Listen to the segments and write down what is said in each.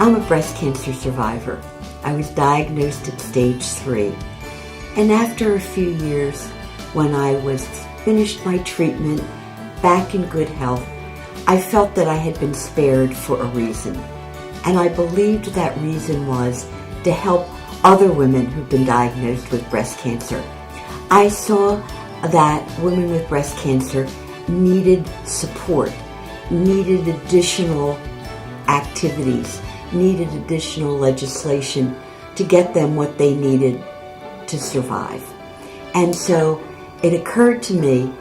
I'm a breast cancer survivor. I was diagnosed at stage 3. And after a few years, when I was finished my treatment, back in good health, I felt that I had been spared for a reason. And I believed that reason was to help other women who've been diagnosed with breast cancer. I saw that women with breast cancer needed support, needed additional activities, needed additional legislation to get them what they needed to survive. And so it occurred to me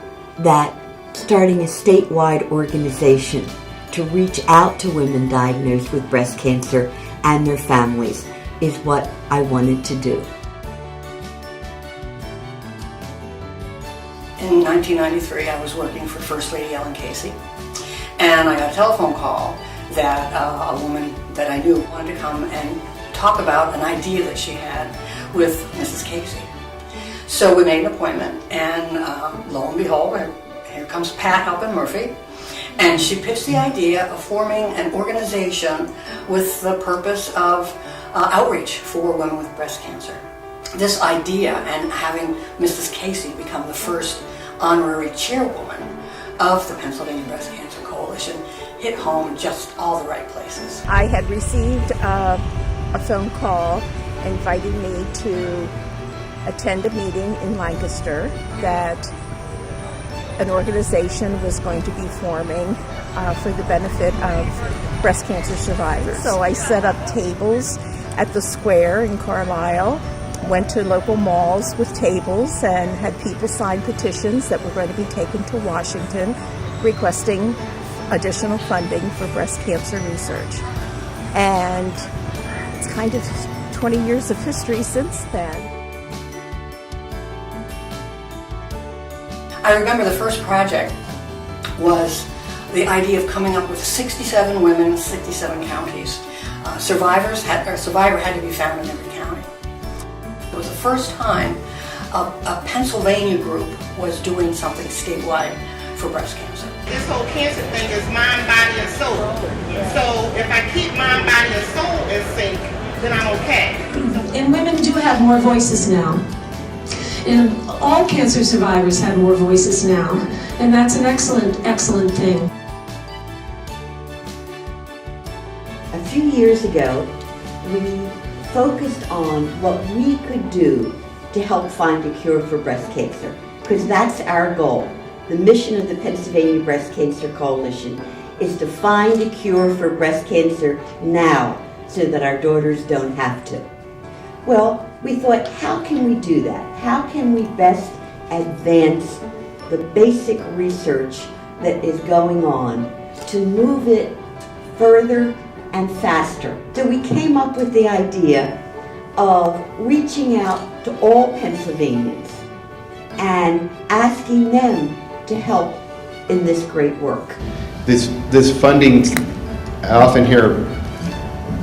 that starting a statewide organization to reach out to women diagnosed with breast cancer and their families is what I wanted to do. In 1993, I was working for First Lady Ellen Casey, and I got a telephone call that a woman that I knew wanted to come and talk about an idea that she had with Mrs. Casey. So we made an appointment, and lo and behold, here comes Pat Halpin Murphy, and she pitched the idea of forming an organization with the purpose of outreach for women with breast cancer. This idea, and having Mrs. Casey become the first honorary chairwoman of the Pennsylvania Breast Cancer Coalition, hit home just all the right places. I had received a phone call inviting me to attend a meeting in Lancaster that an organization was going to be forming for the benefit of breast cancer survivors. So I set up tables at the square in Carlisle, went to local malls with tables and had people sign petitions that were going to be taken to Washington requesting additional funding for breast cancer research. And it's kind of 20 years of history since then. I remember the first project was the idea of coming up with 67 women, 67 counties. A survivor had to be found in every county. It was the first time a Pennsylvania group was doing something statewide for breast cancer. This whole cancer thing is mind, body, and soul. So if I keep mind, body, and soul in sync, then I'm okay. And women do have more voices now. And all cancer survivors have more voices now. And that's an excellent, excellent thing. A few years ago, we focused on what we could do to help find a cure for breast cancer, because that's our goal. The mission of the Pennsylvania Breast Cancer Coalition is to find a cure for breast cancer now so that our daughters don't have to. Well, we thought, how can we do that? How can we best advance the basic research that is going on to move it further and faster? So we came up with the idea of reaching out to all Pennsylvanians and asking them to help in this great work. This funding, I often hear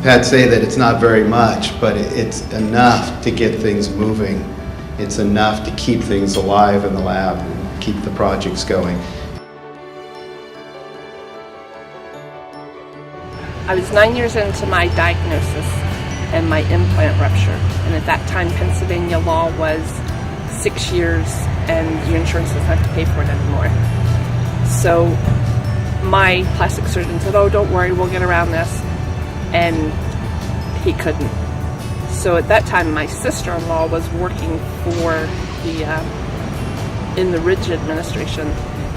Pat say that it's not very much, but it's enough to get things moving. It's enough to keep things alive in the lab and keep the projects going. I was 9 years into my diagnosis and my implant rupture, and at that time Pennsylvania law was 6 years and your insurance doesn't have to pay for it anymore. So my plastic surgeon said, oh, don't worry, we'll get around this. And he couldn't. So at that time, my sister-in-law was working for in the Ridge administration,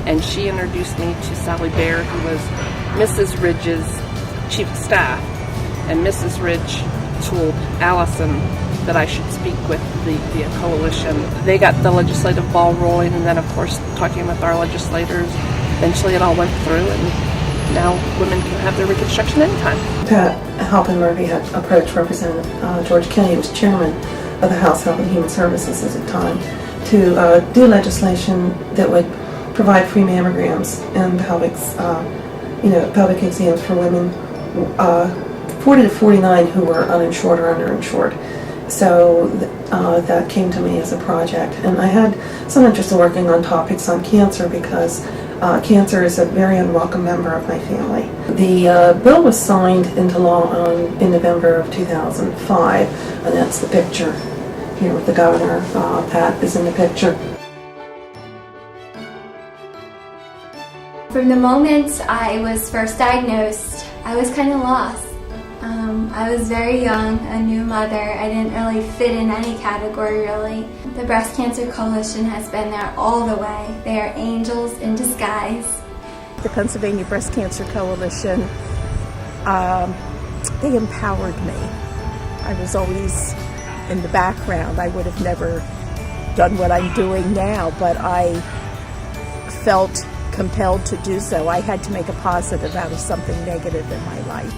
and she introduced me to Sally Baer, who was Mrs. Ridge's chief of staff, and Mrs. Ridge told Allison that I should speak with the coalition. They got the legislative ball rolling, and then of course talking with our legislators, eventually it all went through, and now women can have their reconstruction anytime. Pat Halpin Murphy had approached Representative George Kennedy, who was chairman of the House Health and Human Services at the time, to do legislation that would provide free mammograms and pelvic exams for women 40 to 49 who were uninsured or underinsured. So that came to me as a project, and I had some interest in working on topics on cancer because cancer is a very unwelcome member of my family. The bill was signed into law in November of 2005, and that's the picture here with the governor. Pat is in the picture. From the moment I was first diagnosed, I was kind of lost. I was very young, a new mother. I didn't really fit in any category, really. The Breast Cancer Coalition has been there all the way. They are angels in disguise. The Pennsylvania Breast Cancer Coalition, they empowered me. I was always in the background. I would have never done what I'm doing now, but I felt compelled to do so. I had to make a positive out of something negative in my life.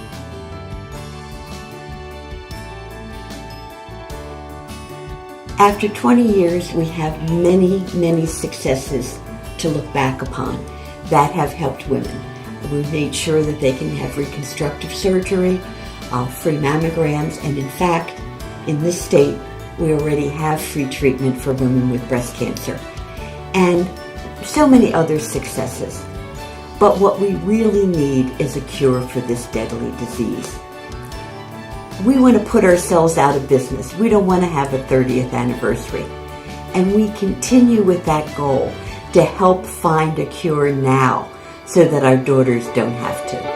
After 20 years, we have many successes to look back upon that have helped women. We've made sure that they can have reconstructive surgery, free mammograms, and in fact, in this state, we already have free treatment for women with breast cancer. And so many other successes. But what we really need is a cure for this deadly disease. We want to put ourselves out of business. We don't want to have a 30th anniversary. And we continue with that goal to help find a cure now so that our daughters don't have to.